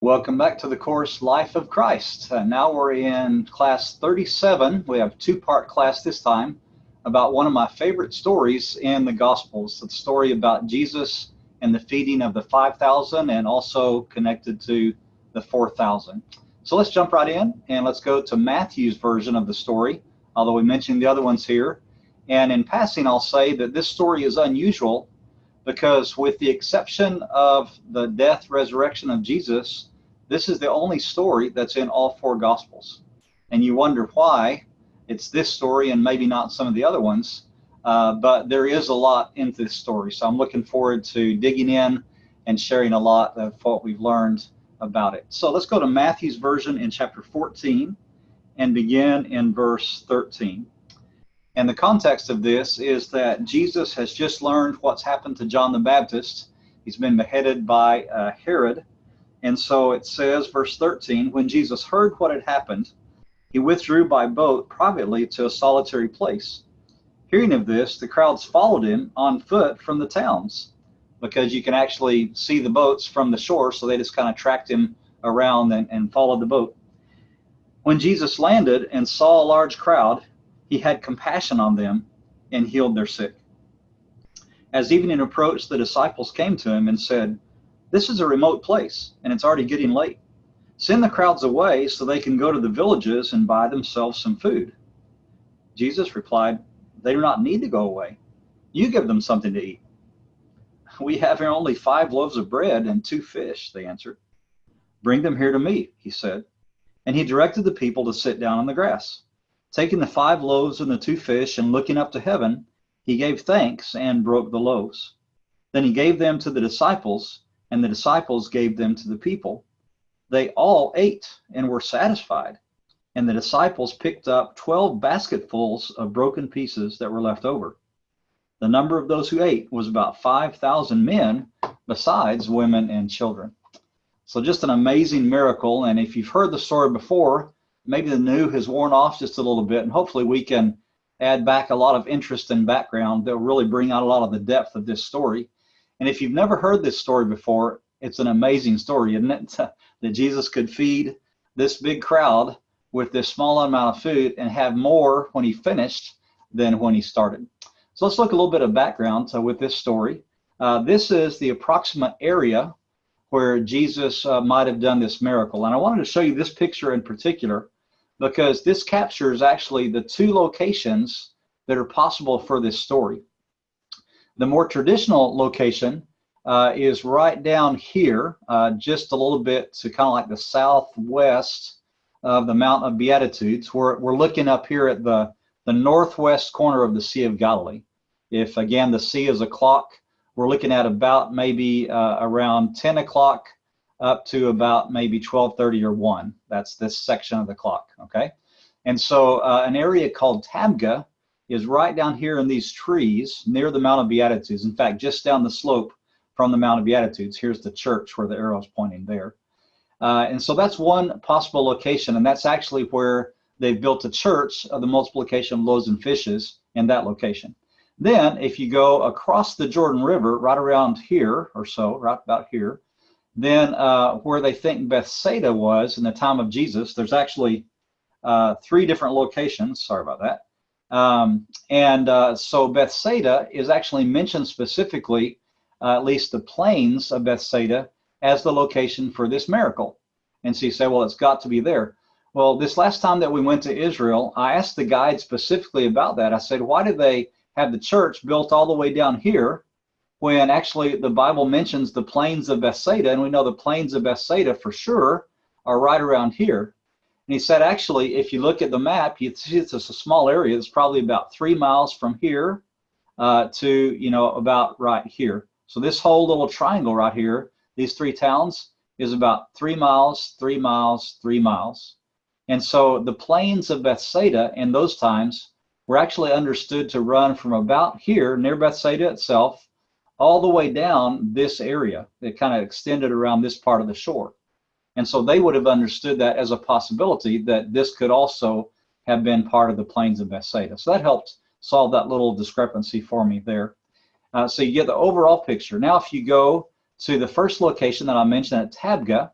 Welcome back to the course Life of Christ. Now we're in class 37. We have a two-part class this time about one of my favorite stories in the Gospels. It's a story about Jesus and the feeding of the 5,000 and also connected to the 4,000. So let's jump right in and let's go to Matthew's version of the story, although we mentioned the other ones here. And in passing, I'll say that this story is unusual because with the exception of the death, resurrection of Jesus, this is the only story that's in all four Gospels. And you wonder why it's this story and maybe not some of the other ones, but there is a lot into this story. So I'm looking forward to digging in and sharing a lot of what we've learned about it. So let's go to Matthew's version in chapter 14 and begin in verse 13. And the context of this is that Jesus has just learned what's happened to John the Baptist. He's been beheaded by Herod. And so it says, verse 13, when Jesus heard what had happened, he withdrew by boat privately to a solitary place. Hearing of this, the crowds followed him on foot from the towns, because you can actually see the boats from the shore, so they just kind of tracked him around and followed the boat. When Jesus landed and saw a large crowd, he had compassion on them and healed their sick. As evening approached, the disciples came to him and said, "This is a remote place, and it's already getting late. Send the crowds away so they can go to the villages and buy themselves some food." Jesus replied, "They do not need to go away. You give them something to eat." "We have here only 5 loaves of bread and 2 fish," they answered. "Bring them here to me," he said. And he directed the people to sit down on the grass. Taking the 5 loaves and the 2 fish and looking up to heaven, he gave thanks and broke the loaves. Then he gave them to the disciples, and the disciples gave them to the people. They all ate and were satisfied, and the disciples picked up 12 basketfuls of broken pieces that were left over. The number of those who ate was about 5,000 men, besides women and children. So just an amazing miracle, and if you've heard the story before, maybe the new has worn off just a little bit, and hopefully we can add back a lot of interest and background that will really bring out a lot of the depth of this story. And if you've never heard this story before, it's an amazing story, isn't it? That Jesus could feed this big crowd with this small amount of food and have more when he finished than when he started. So let's look a little bit of background with this story. This is the approximate area where Jesus might have done this miracle. And I wanted to show you this picture in particular because this captures actually the 2 locations that are possible for this story. The more traditional location is right down here, just a little bit to kind of like the southwest of the Mount of Beatitudes. We're looking up here at the northwest corner of the Sea of Galilee. If, again, the sea is a clock, we're looking at about maybe around 10 o'clock up to about maybe 12:30 or 1. That's this section of the clock, okay? And so an area called Tabgha is right down here in these trees near the Mount of Beatitudes. In fact, just down the slope from the Mount of Beatitudes, here's the church where the arrow is pointing there. And so that's one possible location, and that's actually where they've built a church of the multiplication of loaves and fishes in that location. Then if you go across the Jordan River, right around here or so, right about here, then where they think Bethsaida was in the time of Jesus, there's actually 3 different locations. Sorry about that. So Bethsaida is actually mentioned specifically, at least the plains of Bethsaida, as the location for this miracle. And so you say, well, it's got to be there. Well, this last time that we went to Israel, I asked the guide specifically about that. I said, why did they have the church built all the way down here when actually the Bible mentions the plains of Bethsaida, and we know the plains of Bethsaida for sure are right around here. And he said, actually, if you look at the map, you see it's a small area. It's probably about 3 miles from here to, about right here. So this whole little triangle right here, these 3 towns, is about 3 miles, 3 miles, 3 miles. And so the plains of Bethsaida in those times were actually understood to run from about here, near Bethsaida itself, all the way down this area. It kind of extended around this part of the shore. And so they would have understood that as a possibility that this could also have been part of the plains of Bethsaida. So that helped solve that little discrepancy for me there. So you get the overall picture. Now if you go to the first location that I mentioned at Tabgha,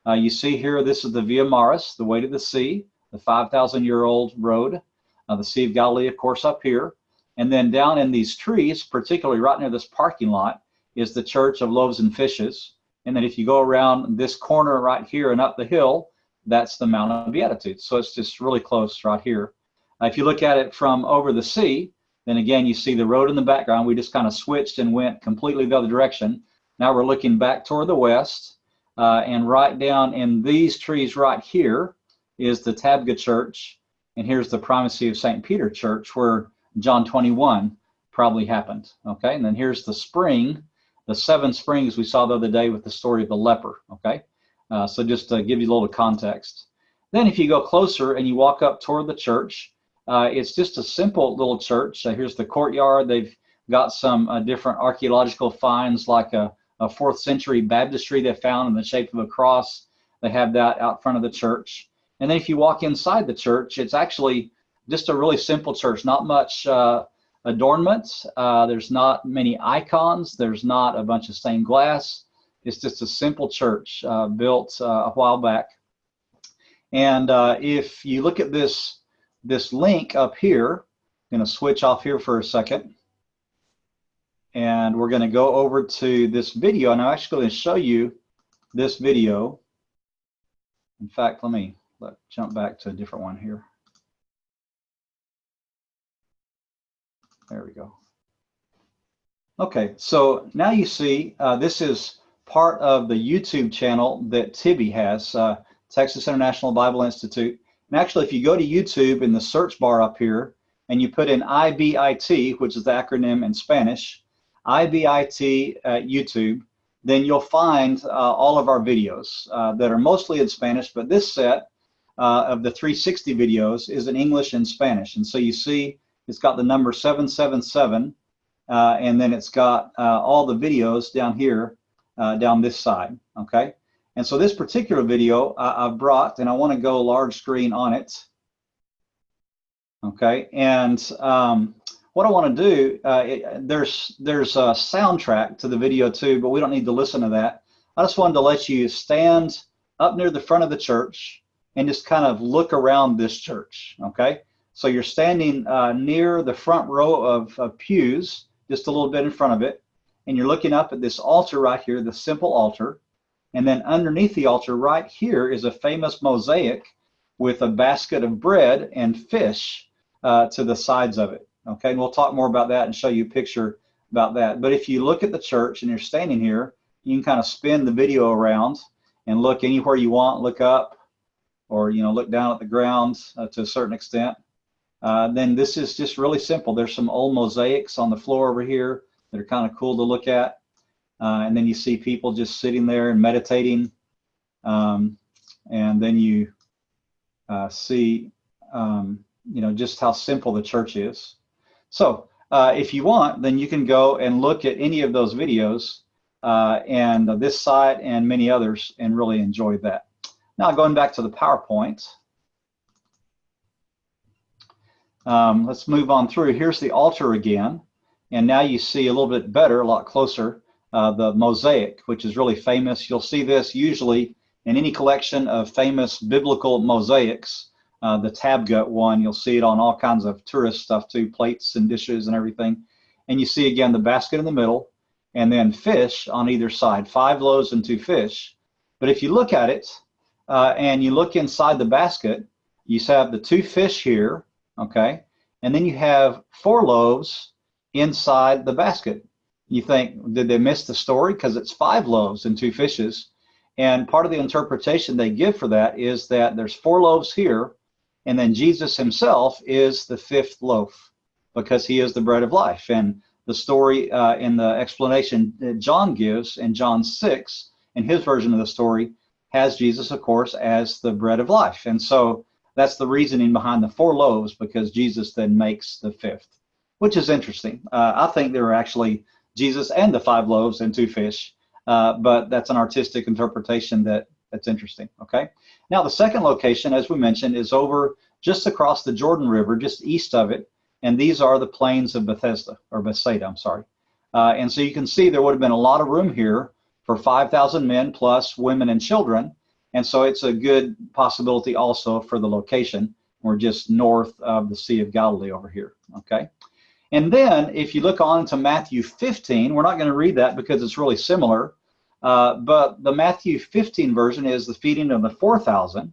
You see here, this is the Via Maris, the way to the sea, the 5,000-year-old road. The Sea of Galilee, of course, up here. And then down in these trees, particularly right near this parking lot, is the Church of Loaves and Fishes. And then if you go around this corner right here and up the hill, that's the Mount of Beatitudes. So it's just really close right here. If you look at it from over the sea, then again, you see the road in the background. We just kind of switched and went completely the other direction. Now we're looking back toward the west. And right down in these trees right here is the Tabgha Church. And here's the Primacy of St. Peter Church, where John 21 probably happened. Okay, and then here's the spring, the 7 springs we saw the other day with the story of the leper. Okay, so just to give you a little context. Then if you go closer and you walk up toward the church, it's just a simple little church. Here's the courtyard. They've got some different archaeological finds, like a 4th century baptistry they found in the shape of a cross. They have that out front of the church. And then if you walk inside the church, it's actually just a really simple church, not much adornment. There's not many icons. There's not a bunch of stained glass. It's just a simple church built a while back. And if you look at this link up here, I'm going to switch off here for a second. And we're going to go over to this video. And I'm actually going to show you this video. In fact, let me jump back to a different one here. There we go. Okay, so now you see this is part of the YouTube channel that Tibby has, Texas International Bible Institute. And actually, if you go to YouTube in the search bar up here and you put in IBIT, which is the acronym in Spanish, IBIT YouTube, then you'll find all of our videos that are mostly in Spanish, but this set of the 360 videos is in English and Spanish. And so you see it's got the number 777, and then it's got all the videos down here, down this side, okay? And so this particular video I've brought, and I want to go large screen on it, okay? And what I want to do, there's a soundtrack to the video too, but we don't need to listen to that. I just wanted to let you stand up near the front of the church and just kind of look around this church, okay? So you're standing near the front row of pews, just a little bit in front of it, and you're looking up at this altar right here, the simple altar, and then underneath the altar right here is a famous mosaic with a basket of bread and fish to the sides of it, okay? And we'll talk more about that and show you a picture about that. But if you look at the church and you're standing here, you can kind of spin the video around and look anywhere you want, look up, or look down at the ground to a certain extent. Then this is just really simple. There's some old mosaics on the floor over here that are kind of cool to look at. And then you see people just sitting there and meditating. And then you see, just how simple the church is. So if you want, then you can go and look at any of those videos and this site and many others and really enjoy that. Now going back to the PowerPoint, let's move on through. Here's the altar again, and now you see a little bit better, a lot closer, the mosaic, which is really famous. You'll see this usually in any collection of famous biblical mosaics. The Tabgha one, you'll see it on all kinds of tourist stuff too, plates and dishes and everything. And you see again the basket in the middle, and then fish on either side, 5 loaves and 2 fish. But if you look at it, and you look inside the basket, you have the 2 fish here, okay? And then you have 4 loaves inside the basket. You think, did they miss the story? Because it's 5 loaves and 2 fishes. And part of the interpretation they give for that is that there's 4 loaves here, and then Jesus himself is the 5th loaf because he is the bread of life. And the story in the explanation that John gives in John 6, in his version of the story, has Jesus, of course, as the bread of life. And so that's the reasoning behind the 4 loaves, because Jesus then makes the 5th, which is interesting. I think there were actually Jesus and the 5 loaves and 2 fish, but that's an artistic interpretation that's interesting, okay? Now, the second location, as we mentioned, is over just across the Jordan River, just east of it, and these are the plains of Bethesda, or Bethsaida, I'm sorry. And so you can see there would have been a lot of room here for 5,000 men plus women and children. And so it's a good possibility also for the location. We're just north of the Sea of Galilee over here, okay? And then if you look on to Matthew 15, we're not going to read that because it's really similar, but the Matthew 15 version is the feeding of the 4,000.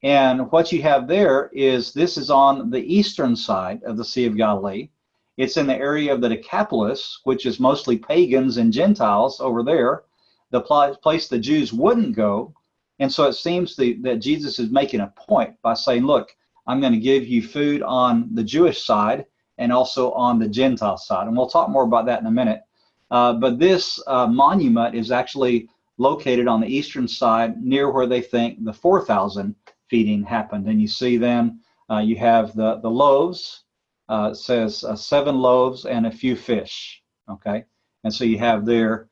And what you have there is this is on the eastern side of the Sea of Galilee. It's in the area of the Decapolis, which is mostly pagans and Gentiles over there, the place the Jews wouldn't go. And so it seems that Jesus is making a point by saying, look, I'm going to give you food on the Jewish side and also on the Gentile side. And we'll talk more about that in a minute. But this monument is actually located on the eastern side near where they think the 4,000 feeding happened. And you see then you have the loaves. It says 7 loaves and a few fish. Okay. And so you have there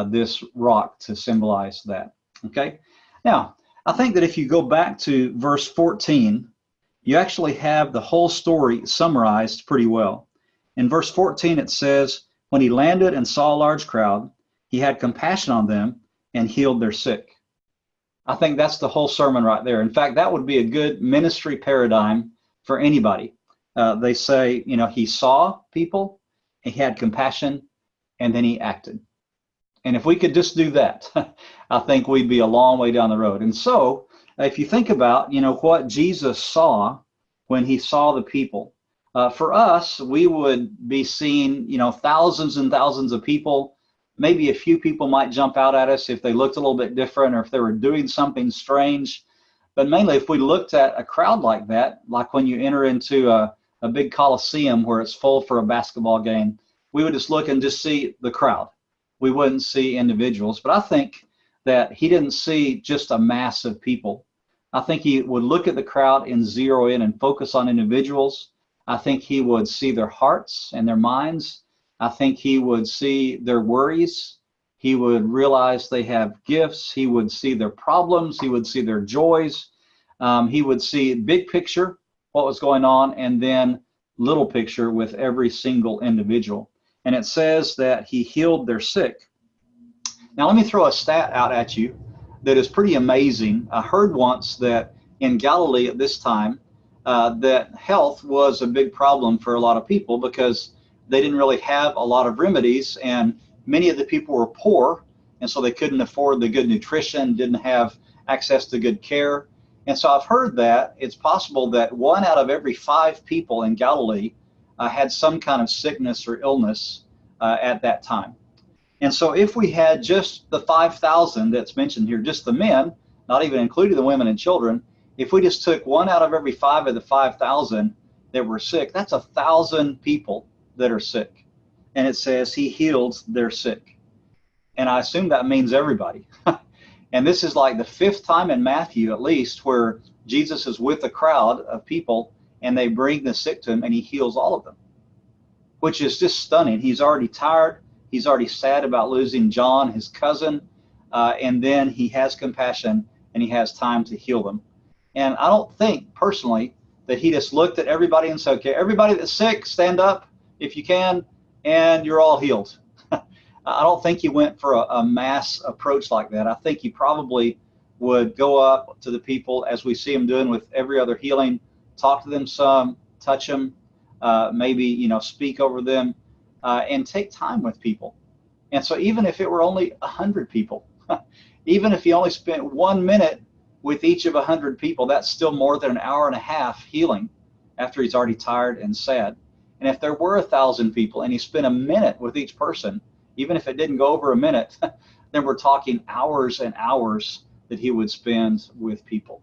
this rock to symbolize that. Okay. Now, I think that if you go back to verse 14, you actually have the whole story summarized pretty well. In verse 14, it says, when he landed and saw a large crowd, he had compassion on them and healed their sick. I think that's the whole sermon right there. In fact, that would be a good ministry paradigm for anybody. They say, you know, he saw people, he had compassion, and then he acted. And if we could just do that, I think we'd be a long way down the road. And so if you think about, you know, what Jesus saw when he saw the people, for us, we would be seeing, you know, thousands and thousands of people. Maybe a few people might jump out at us if they looked a little bit different or if they were doing something strange. But mainly if we looked at a crowd like that, like when you enter into a big coliseum where it's full for a basketball game, we would just look and just see the crowd. We wouldn't see individuals. But I think that he didn't see just a mass of people. I think he would look at the crowd and zero in and focus on individuals. I think he would see their hearts and their minds. I think he would see their worries. He would realize they have gifts. He would see their problems. He would see their joys. He would see big picture, what was going on, and then little picture with every single individual. And it says that he healed their sick. Now, let me throw a stat out at you that is pretty amazing. I heard once that in Galilee at this time, that health was a big problem for a lot of people because they didn't really have a lot of remedies, and many of the people were poor, and so they couldn't afford the good nutrition, didn't have access to good care. And so I've heard that it's possible that 1 out of every 5 people in Galilee had some kind of sickness or illness at that time. And so if we had just the 5,000 that's mentioned here, just the men, not even including the women and children, if we just took 1 out of every 5 of the 5,000 that were sick, that's 1,000 people that are sick. And it says he heals their sick. And I assume that means everybody. And this is like the 5th time in Matthew, at least, where Jesus is with a crowd of people and they bring the sick to him and he heals all of them, which is just stunning. He's already tired. He's already sad about losing John, his cousin. And then he has compassion and he has time to heal them. And I don't think personally that he just looked at everybody and said, okay, everybody that's sick, stand up if you can, and you're all healed. I don't think he went for a mass approach like that. I think he probably would go up to the people as we see him doing with every other healing, talk to them some, touch them, maybe, you know, speak over them, and take time with people. And so even if it were only 100 people, even if he only spent 1 minute with each of 100 people, that's still more than an hour and a half healing after he's already tired and sad. And if there were 1,000 people and he spent a minute with each person, even if it didn't go over a minute, then we're talking hours and hours that he would spend with people.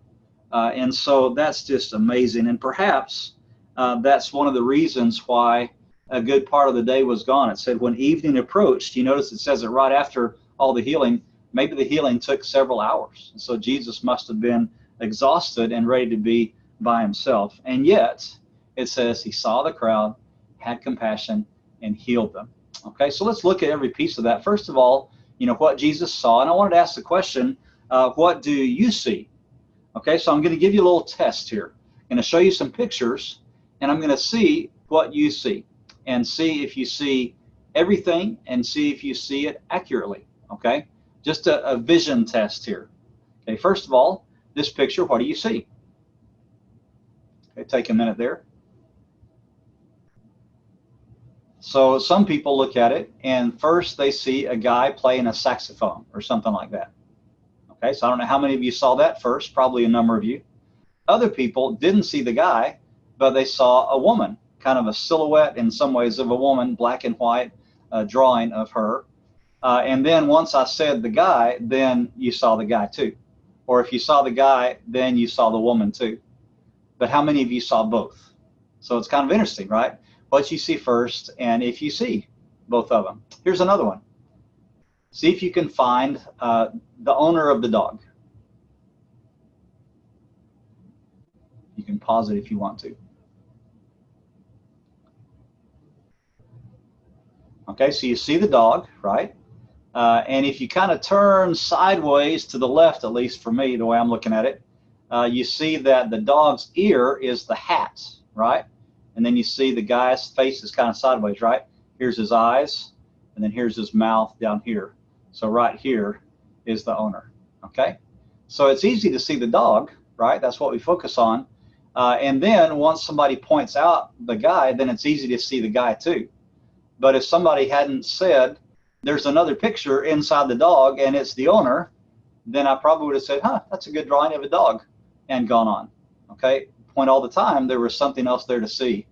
And so that's just amazing. And perhaps that's one of the reasons why a good part of the day was gone. It said when evening approached, you notice it says it right after all the healing, maybe the healing took several hours. And so Jesus must have been exhausted and ready to be by himself. And yet it says he saw the crowd, had compassion, and healed them. Okay, so let's look at every piece of that. First of all, you know, what Jesus saw. And I wanted to ask the question, what do you see? Okay, so I'm going to give you a little test here. I'm going to show you some pictures, and I'm going to see what you see, and see if you see everything, and see if you see it accurately. Okay, just a vision test here. Okay, first of all, this picture, what do you see? Okay, take a minute there. So some people look at it and first they see a guy playing a saxophone or something like that. Okay, so I don't know how many of you saw that first, probably a number of you. Other people didn't see the guy, but they saw a woman, kind of a silhouette in some ways of a woman, black and white, drawing of her. And then once I said the guy, then you saw the guy too. Or if you saw the guy, then you saw the woman too. But how many of you saw both? So it's kind of interesting, right? What you see first, and if you see both of them. Here's another one. See if you can find the owner of the dog. You can pause it if you want to. Okay, so you see the dog, right? And if you kind of turn sideways to the left, at least for me, the way I'm looking at it, you see that the dog's ear is the hat, right? And then you see the guy's face is kind of sideways, right? Here's his eyes, and then here's his mouth down here. So right here is the owner, okay? So it's easy to see the dog, right? That's what we focus on. And then once somebody points out the guy, then it's easy to see the guy too. But if somebody hadn't said, there's another picture inside the dog and it's the owner, then I probably would have said, huh, that's a good drawing of a dog, and gone on, okay? Point all the time, there was something else there to see,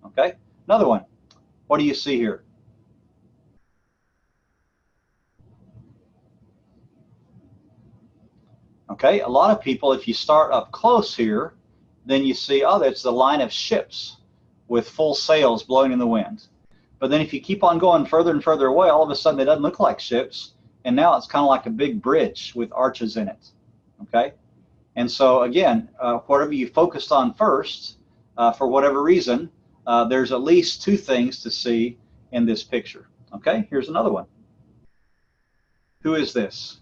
okay? Another one, what do you see here? Okay, a lot of people, if you start up close here, then you see, oh, that's the line of ships with full sails blowing in the wind. But then if you keep on going further and further away, all of a sudden it doesn't look like ships, and now it's kind of like a big bridge with arches in it, okay? And so again, whatever you focused on first, for whatever reason, there's at least two things to see in this picture, okay? Here's another one. Who is this?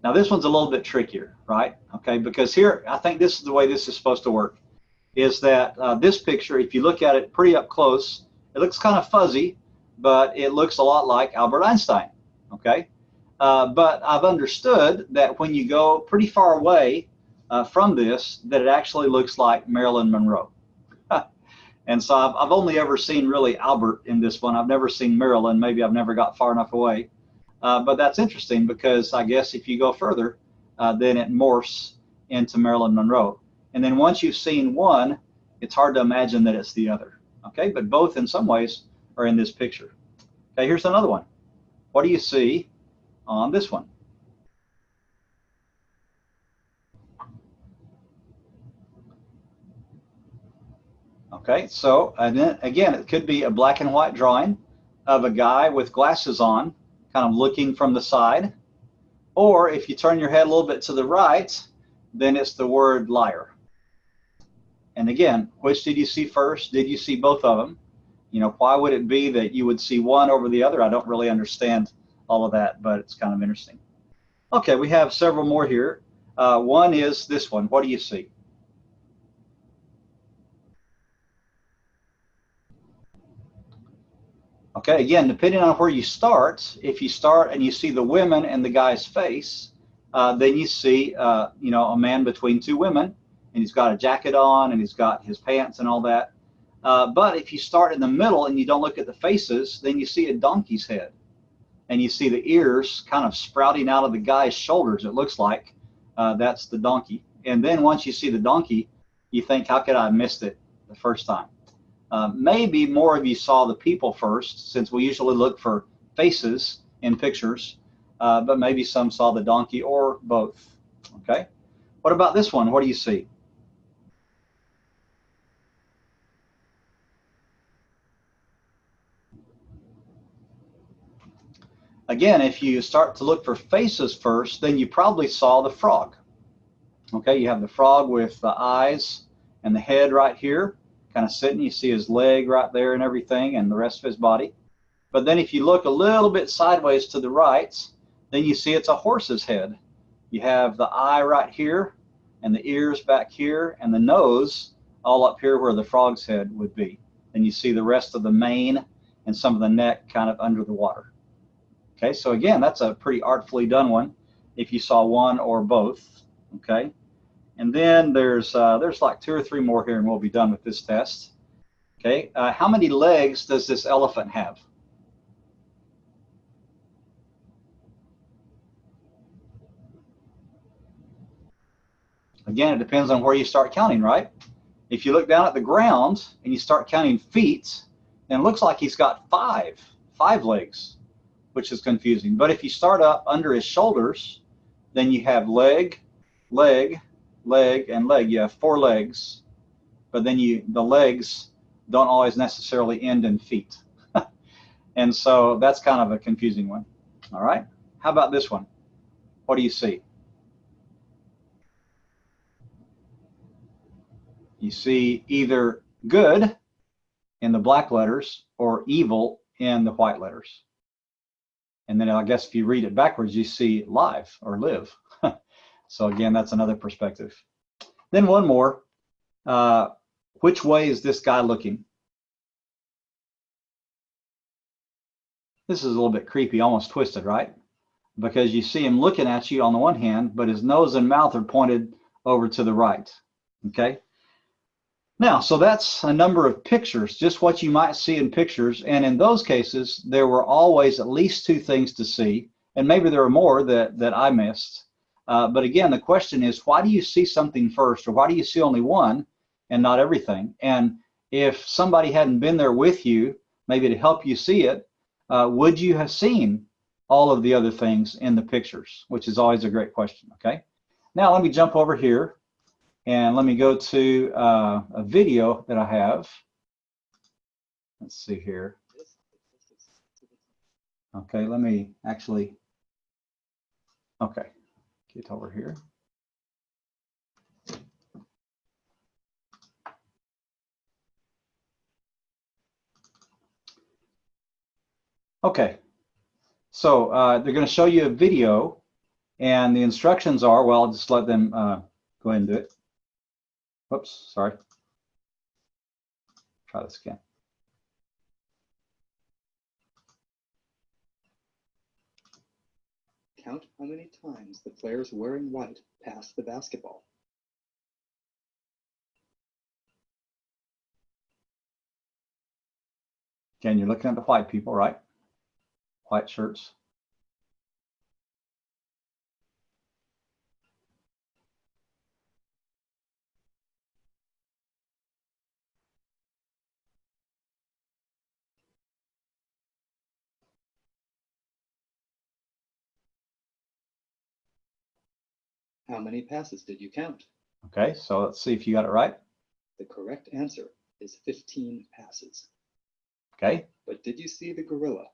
Now this one's a little bit trickier, right? Okay, because here, I think this is the way this is supposed to work, is that this picture, if you look at it pretty up close, it looks kind of fuzzy, but it looks a lot like Albert Einstein, okay? But I've understood that when you go pretty far away from this, that it actually looks like Marilyn Monroe. And so I've only ever seen really Albert in this one. I've never seen Marilyn. Maybe I've never got far enough away. But that's interesting because I guess if you go further, then it morphs into Marilyn Monroe. And then once you've seen one, it's hard to imagine that it's the other. Okay, but both in some ways are in this picture. Okay, here's another one. What do you see on this one? Okay, so and then, again, it could be a black and white drawing of a guy with glasses on, kind of looking from the side. Or if you turn your head a little bit to the right, then it's the word liar. And again, which did you see first? Did you see both of them? You know, why would it be that you would see one over the other? I don't really understand all of that, but it's kind of interesting. Okay, we have several more here. One is this one. What do you see? Okay, again, depending on where you start, if you start and you see the women and the guy's face, then you see, you know, a man between two women, and he's got a jacket on, and he's got his pants and all that. But if you start in the middle and you don't look at the faces, then you see a donkey's head, and you see the ears kind of sprouting out of the guy's shoulders. It looks like that's the donkey. And then once you see the donkey, you think, how could I have missed it the first time? Maybe more of you saw the people first, since we usually look for faces in pictures, but maybe some saw the donkey or both. Okay, what about this one? What do you see? Again, if you start to look for faces first, then you probably saw the frog. Okay, you have the frog with the eyes and the head right here, kind of sitting. You see his leg right there and everything, and the rest of his body. But then if you look a little bit sideways to the right, then you see it's a horse's head. You have the eye right here, and the ears back here, and the nose all up here where the frog's head would be. And you see the rest of the mane and some of the neck kind of under the water. Okay, so again, that's a pretty artfully done one if you saw one or both. Okay, and then there's like 2 or 3 more here, and we'll be done with this test. Okay, how many legs does this elephant have? Again, it depends on where you start counting, right? If you look down at the ground and you start counting feet, then it looks like he's got five legs, which is confusing. But if you start up under his shoulders, then you have leg, leg, leg, and leg. You have 4 legs, but then the legs don't always necessarily end in feet. And so that's kind of a confusing one. All right, how about this one? What do you see? You see either good in the black letters or evil in the white letters. And then I guess if you read it backwards, you see live or live. So again, that's another perspective. Then one more. Which way is this guy looking? This is a little bit creepy, almost twisted, right? Because you see him looking at you on the one hand, but his nose and mouth are pointed over to the right. Okay? Now, so that's a number of pictures, just what you might see in pictures. And in those cases, there were always at least 2 things to see. And maybe there were more that I missed. But again, the question is, why do you see something first? Or why do you see only one and not everything? And if somebody hadn't been there with you, maybe to help you see it, would you have seen all of the other things in the pictures? Which is always a great question, okay? Now, let me jump over here. And let me go to a video that I have. Let's see here. Okay, let me actually, okay, get over here. Okay, so they're going to show you a video, and the instructions are, well, I'll just let them go ahead and do it. Whoops, sorry. Try this again. Count how many times the players wearing white pass the basketball. Again, you're looking at the white people, right? White shirts. How many passes did you count? Okay, so let's see if you got it right. The correct answer is 15 passes. Okay. But did you see the gorilla?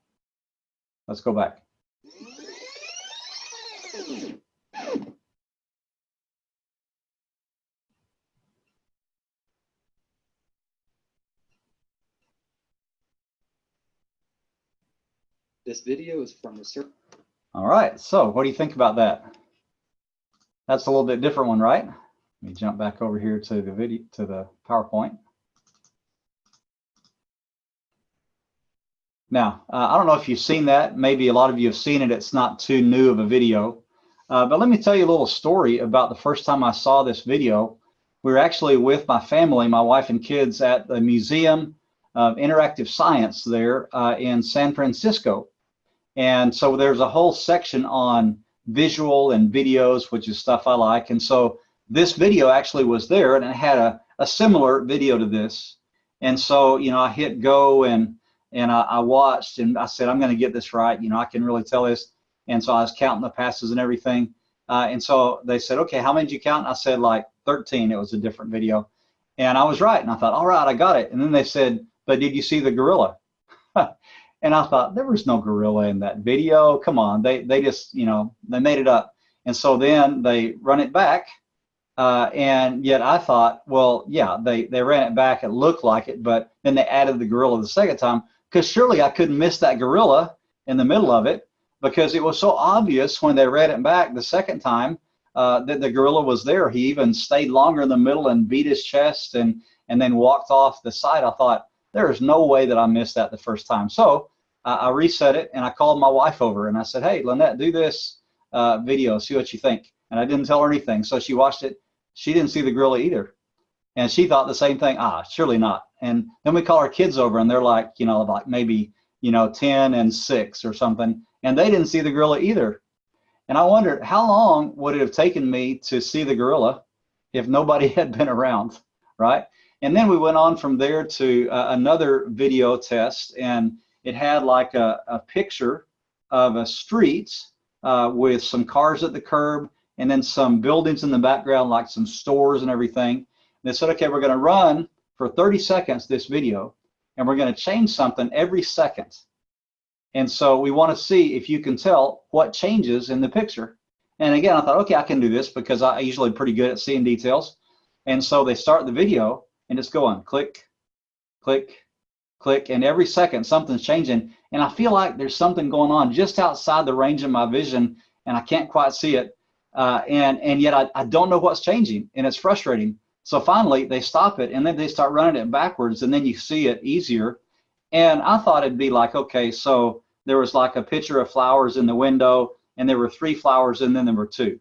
Let's go back. This video is from research. All right, so what do you think about that? That's a little bit different one, right? Let me jump back over here to the video, to the PowerPoint. Now, I don't know if you've seen that. Maybe a lot of you have seen it. It's not too new of a video. But let me tell you a little story about the first time I saw this video. We were actually with my family, my wife and kids, at the Museum of Interactive Science there in San Francisco. And so there's a whole section on visual and videos, which is stuff I like. And so this video actually was there, and it had a similar video to this. And so, you know, I hit go and I watched, and I said, I'm going to get this right. You know, I can really tell this. And so I was counting the passes and everything. And so they said, okay, how many did you count? And I said, like 13. It was a different video. And I was right. And I thought, all right, I got it. And then they said, but did you see the gorilla? And I thought, there was no gorilla in that video. Come on. They just, you know, they made it up. And so then they run it back. And yet I thought, well, yeah, they ran it back. It looked like it. But then they added the gorilla the second time, because surely I couldn't miss that gorilla in the middle of it, because it was so obvious when they read it back the second time that the gorilla was there. He even stayed longer in the middle and beat his chest and then walked off the side. I thought, there is no way that I missed that the first time. So I reset it and I called my wife over and I said, hey, Lynette, do this video, see what you think. And I didn't tell her anything. So she watched it. She didn't see the gorilla either. And she thought the same thing. Surely not. And then we call our kids over and they're like, like maybe, 10 and 6 or something. And they didn't see the gorilla either. And I wondered, how long would it have taken me to see the gorilla if nobody had been around, right? And then we went on from there to another video test, and it had like a picture of a street with some cars at the curb and then some buildings in the background, like some stores and everything. And they said, okay, we're going to run for 30 seconds this video, and we're going to change something every second. And so we want to see if you can tell what changes in the picture. And again, I thought, okay, I can do this because I'm usually pretty good at seeing details. And so they start the video and it's going click, click, click, and every second something's changing. And I feel like there's something going on just outside the range of my vision and I can't quite see it. And yet I don't know what's changing, and it's frustrating. So finally they stop it and then they start running it backwards, and then you see it easier. And I thought it'd be like, okay, so there was like a picture of flowers in the window and there were 3 flowers and then there were 2.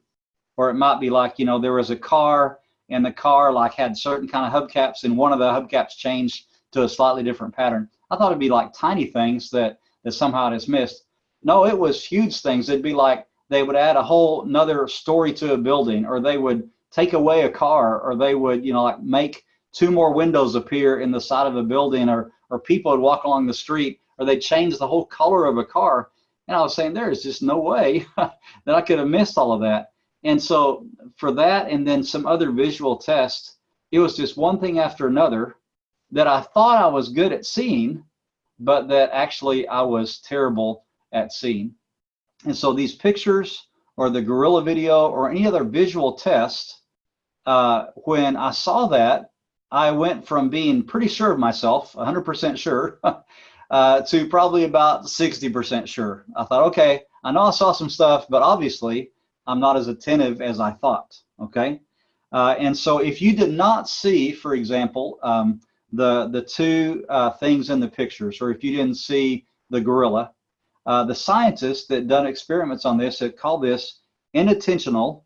Or it might be like, there was a car and the car like had certain kind of hubcaps and one of the hubcaps changed to a slightly different pattern. I thought it'd be like tiny things that somehow it is missed. No, it was huge things. It'd be like they would add a whole another story to a building, or they would take away a car, or they would, like make 2 more windows appear in the side of a building, or people would walk along the street, or they'd change the whole color of a car. And I was saying, there is just no way that I could have missed all of that. And so for that, and then some other visual tests, it was just one thing after another that I thought I was good at seeing, but that actually I was terrible at seeing. And so these pictures or the gorilla video or any other visual test, when I saw that, I went from being pretty sure of myself, 100% sure, to probably about 60% sure. I thought, okay, I know I saw some stuff, but obviously I'm not as attentive as I thought, okay? And so if you did not see, for example, the 2 things in the pictures, or if you didn't see the gorilla, the scientists that done experiments on this have called this inattentional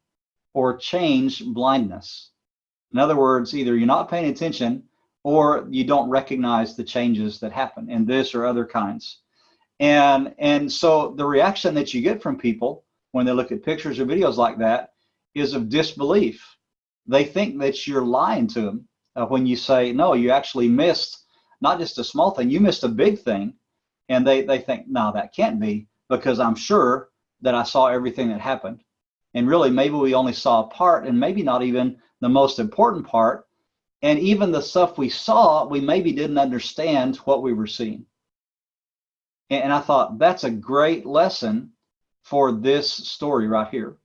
or change blindness. In other words, either you're not paying attention or you don't recognize the changes that happen in this or other kinds. And so the reaction that you get from people when they look at pictures or videos like that is of disbelief. They think that you're lying to them when you say, no, you actually missed not just a small thing, you missed a big thing. And they think, no, that can't be, because I'm sure that I saw everything that happened. And really, maybe we only saw a part, and maybe not even the most important part. And even the stuff we saw, we maybe didn't understand what we were seeing. And I thought that's a great lesson for this story right here,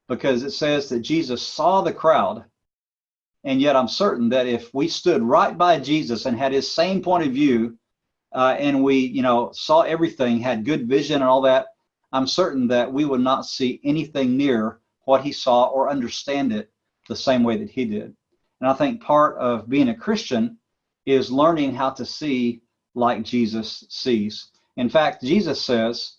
because it says that Jesus saw the crowd. And yet I'm certain that if we stood right by Jesus and had his same point of view, and we, saw everything, had good vision and all that, I'm certain that we would not see anything near what he saw or understand it the same way that he did. And I think part of being a Christian is learning how to see like Jesus sees. In fact, Jesus says,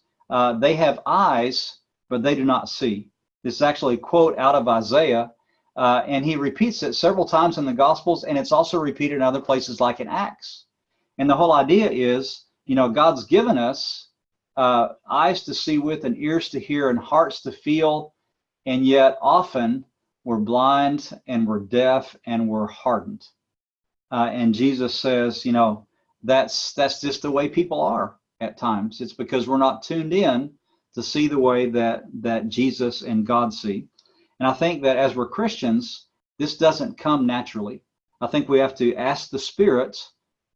they have eyes, but they do not see. This is actually a quote out of Isaiah, and he repeats it several times in the Gospels, and it's also repeated in other places like in Acts. And the whole idea is, God's given us eyes to see with, and ears to hear, and hearts to feel, and yet often we're blind and we're deaf and we're hardened. And Jesus says, that's just the way people are at times. It's because we're not tuned in to see the way that Jesus and God see. And I think that as we're Christians, this doesn't come naturally. I think we have to ask the Spirit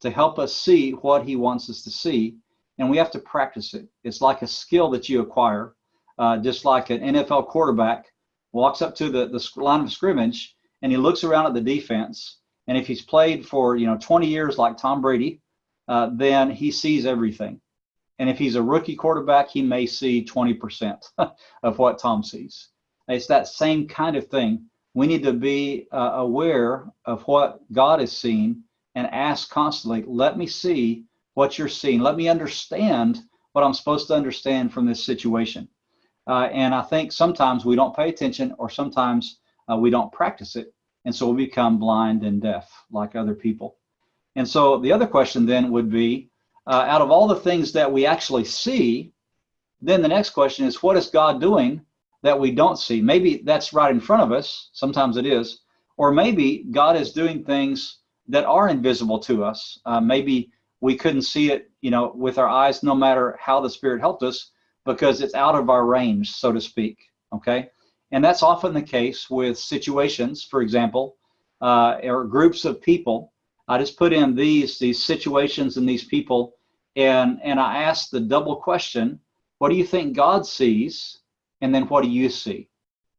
to help us see what he wants us to see, and we have to practice it. It's like a skill that you acquire, just like an NFL quarterback walks up to the line of scrimmage and he looks around at the defense, and if he's played for 20 years like Tom Brady, then he sees everything. And if he's a rookie quarterback, he may see 20% of what Tom sees. It's that same kind of thing. We need to be aware of what God is seeing and ask constantly, let me see what you're seeing. Let me understand what I'm supposed to understand from this situation? And I think sometimes we don't pay attention, or sometimes we don't practice it. And so we become blind and deaf like other people. And so the other question then would be, out of all the things that we actually see, then the next question is, what is God doing that we don't see? Maybe that's right in front of us. Sometimes it is. Or maybe God is doing things that are invisible to us. Maybe we couldn't see it, with our eyes, no matter how the Spirit helped us, because it's out of our range, so to speak. Okay? And that's often the case with situations, for example, or groups of people. I just put in these situations and these people, and I ask the double question: what do you think God sees? And then what do you see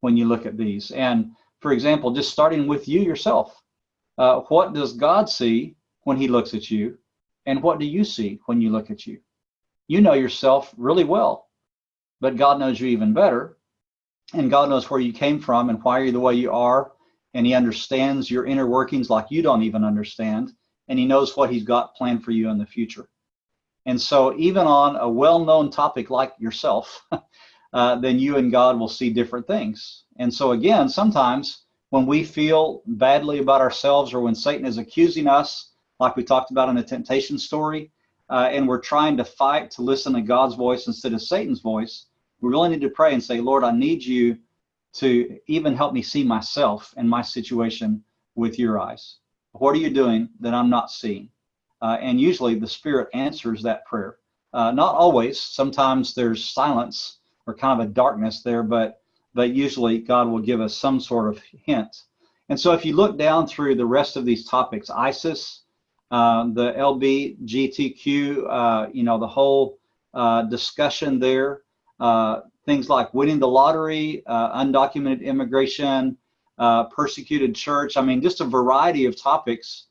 when you look at these? And for example, just starting with you yourself, what does God see when he looks at you? And what do you see when you look at you? You know yourself really well, but God knows you even better. And God knows where you came from and why you're the way you are. And he understands your inner workings like you don't even understand. And he knows what he's got planned for you in the future. And so even on a well-known topic like yourself, then you and God will see different things. And so again, sometimes when we feel badly about ourselves, or when Satan is accusing us, like we talked about in the temptation story, and we're trying to fight to listen to God's voice instead of Satan's voice, we really need to pray and say, Lord, I need you to even help me see myself and my situation with your eyes. What are you doing that I'm not seeing? And usually the Spirit answers that prayer. Not always. Sometimes there's silence or kind of a darkness there, but usually God will give us some sort of hint. And so if you look down through the rest of these topics, ISIS, the LBGTQ, the whole discussion there, things like winning the lottery, undocumented immigration, persecuted church, just a variety of topics.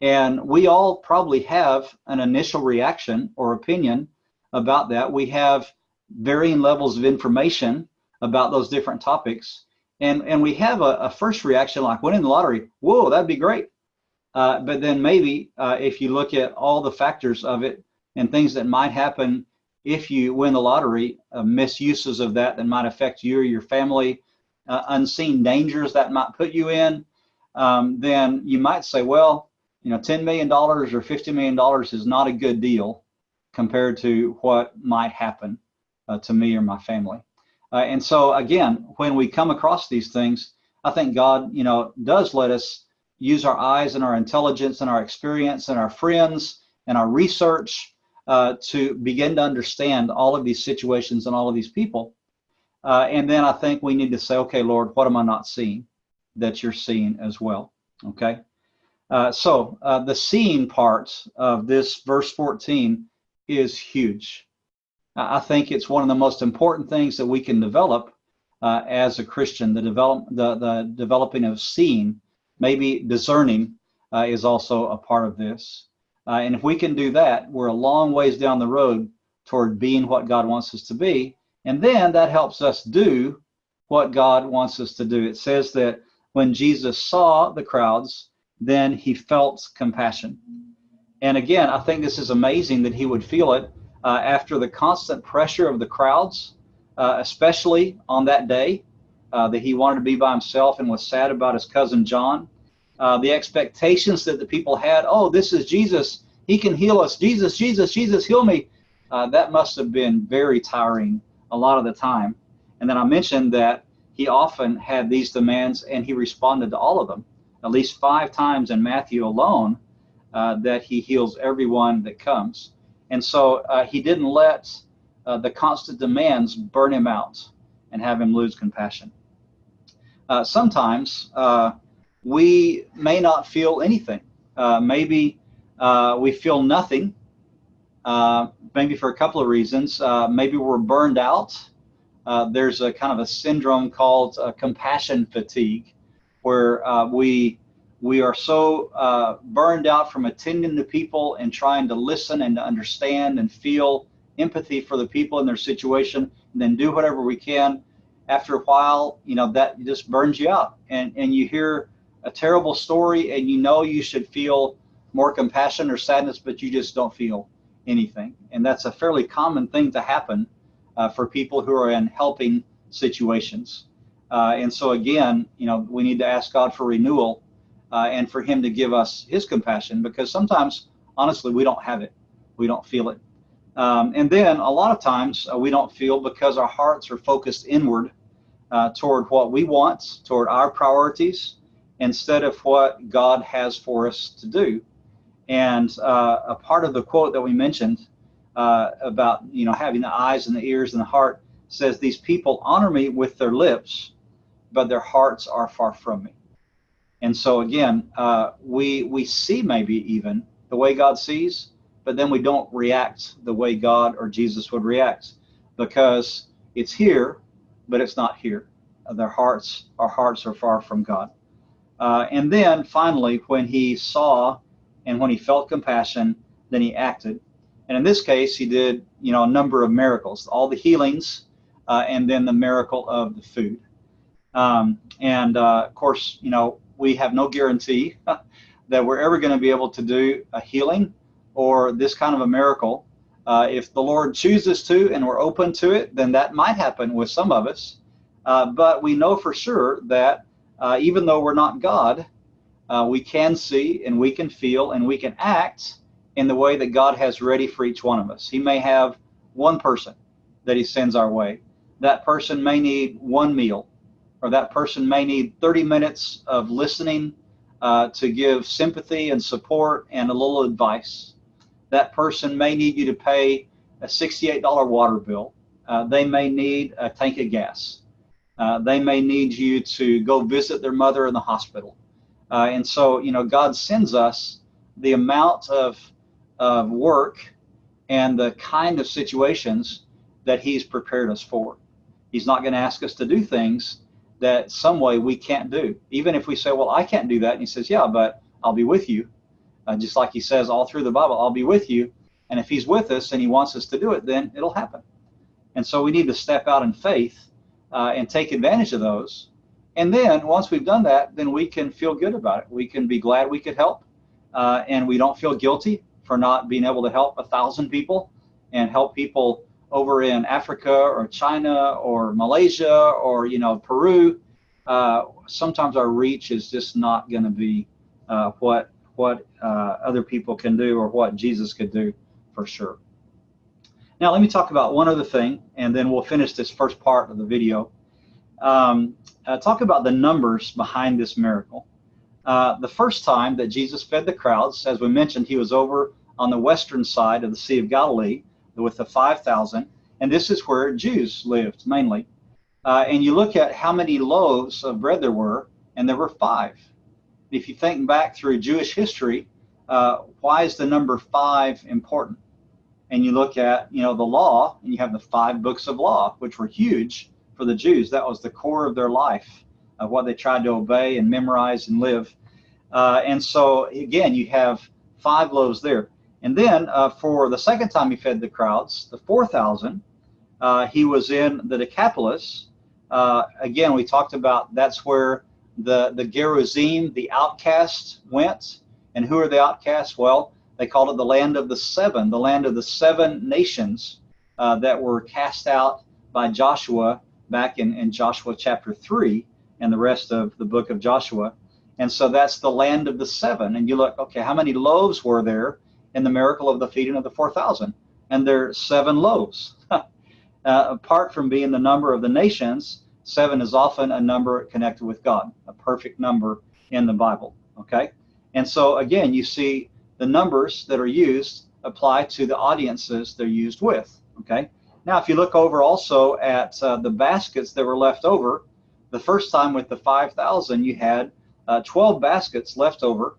And we all probably have an initial reaction or opinion about that. We have varying levels of information about those different topics. And we have a first reaction like winning the lottery. Whoa, that'd be great. But then maybe if you look at all the factors of it and things that might happen if you win the lottery, misuses of that might affect you or your family, unseen dangers that might put you in, then you might say, well, $10 million or $50 million is not a good deal compared to what might happen to me or my family. And so again, when we come across these things, I think God, does let us use our eyes and our intelligence and our experience and our friends and our research to begin to understand all of these situations and all of these people. And then I think we need to say, okay, Lord, what am I not seeing that you're seeing as well? Okay. So the seeing part of this verse 14 is huge. I think it's one of the most important things that we can develop as a Christian. The developing of seeing, maybe discerning, is also a part of this. And if we can do that, we're a long ways down the road toward being what God wants us to be. And then that helps us do what God wants us to do. It says that when Jesus saw the crowds, then he felt compassion. And again, I think this is amazing that he would feel it after the constant pressure of the crowds, especially on that day, that he wanted to be by himself and was sad about his cousin John. The expectations that the people had, oh, this is Jesus, he can heal us, Jesus, Jesus, Jesus, heal me. That must have been very tiring a lot of the time. And then I mentioned that he often had these demands and he responded to all of them. At least 5 times in Matthew alone, that he heals everyone that comes. And so he didn't let the constant demands burn him out and have him lose compassion. Sometimes we may not feel anything. Maybe we feel nothing, maybe for a couple of reasons. Maybe we're burned out. There's a kind of a syndrome called compassion fatigue, where we are so burned out from attending to people and trying to listen and to understand and feel empathy for the people in their situation, and then do whatever we can. After a while, that just burns you out, and you hear a terrible story and you should feel more compassion or sadness, but you just don't feel anything. And that's a fairly common thing to happen for people who are in helping situations. And so again, we need to ask God for renewal and for him to give us his compassion, because sometimes, honestly, we don't have it. We don't feel it. And then a lot of times we don't feel because our hearts are focused inward toward what we want, toward our priorities, instead of what God has for us to do. And a part of the quote that we mentioned about having the eyes and the ears and the heart says, "These people honor me with their lips, but their hearts are far from me." And so again, we see maybe even the way God sees, but then we don't react the way God or Jesus would react, because it's here, but it's not here. Our hearts are far from God. And then finally, when he saw and when he felt compassion, then he acted. And in this case, he did, a number of miracles, all the healings, and then the miracle of the food. Of course, we have no guarantee that we're ever going to be able to do a healing or this kind of a miracle. If the Lord chooses to and we're open to it, then that might happen with some of us. But we know for sure that even though we're not God, we can see and we can feel and we can act in the way that God has ready for each one of us. He may have one person that he sends our way. That person may need one meal, or that person may need 30 minutes of listening to give sympathy and support and a little advice. That person may need you to pay a $68 water bill. They may need a tank of gas. They may need you to go visit their mother in the hospital. And so, God sends us the amount of work and the kind of situations that he's prepared us for. He's not going to ask us to do things that some way we can't do. Even if we say, well, I can't do that. And he says, yeah, but I'll be with you. Just like he says all through the Bible, I'll be with you. And if he's with us and he wants us to do it, then it'll happen. And so we need to step out in faith and take advantage of those. And then once we've done that, then we can feel good about it. We can be glad we could help. And we don't feel guilty for not being able to help 1,000 people and help people over in Africa or China or Malaysia or, Peru. Sometimes our reach is just not going to be what other people can do or what Jesus could do for sure. Now, let me talk about one other thing, and then we'll finish this first part of the video. Talk about the numbers behind this miracle. The first time that Jesus fed the crowds, as we mentioned, he was over on the western side of the Sea of Galilee with the 5,000, and this is where Jews lived mainly. And you look at how many loaves of bread there were, and there were 5. If you think back through Jewish history, why is the number 5 important? And you look at, the law, and you have the 5 books of law, which were huge for the Jews. That was the core of their life, of what they tried to obey and memorize and live. And so, again, you have 5 loaves there. And then for the second time he fed the crowds, the 4,000, he was in the Decapolis. Again, we talked about that's where the Gerizim, the outcasts, went. And who are the outcasts? Well, they called it the land of the 7 nations that were cast out by Joshua back in Joshua chapter 3 and the rest of the book of Joshua. And so that's the land of the 7. And you look, okay, how many loaves were there in the miracle of the feeding of the 4,000? And there are 7 loaves. Apart from being the number of the nations, 7 is often a number connected with God, a perfect number in the Bible, okay? And so, again, you see the numbers that are used apply to the audiences they're used with, okay? Now, if you look over also at the baskets that were left over, the first time with the 5,000, you had 12 baskets left over.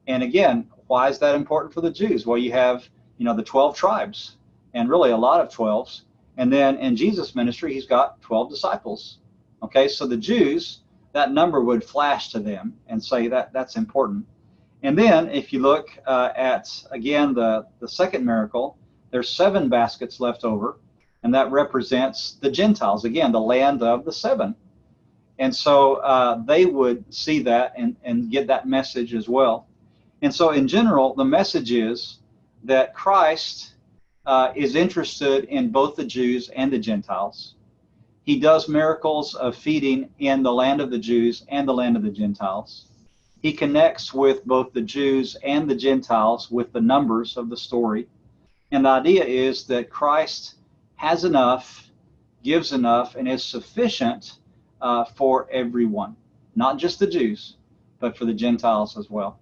And again, why is that important for the Jews? Well, you have, the 12 tribes, and really a lot of 12s. And then in Jesus' ministry, he's got 12 disciples. Okay, so the Jews, that number would flash to them and say that that's important. And then if you look at, again, the second miracle, there's 7 baskets left over, and that represents the Gentiles, again, the land of the 7. And so they would see that and get that message as well. And so in general, the message is that Christ is interested in both the Jews and the Gentiles. He does miracles of feeding in the land of the Jews and the land of the Gentiles. He connects with both the Jews and the Gentiles with the numbers of the story. And the idea is that Christ has enough, gives enough, and is sufficient for everyone, not just the Jews, but for the Gentiles as well.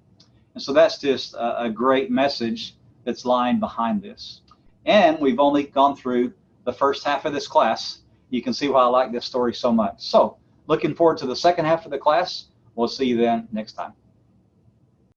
And so that's just a great message that's lying behind this. And we've only gone through the first half of this class. You can see why I like this story so much. So looking forward to the second half of the class. We'll see you then next time.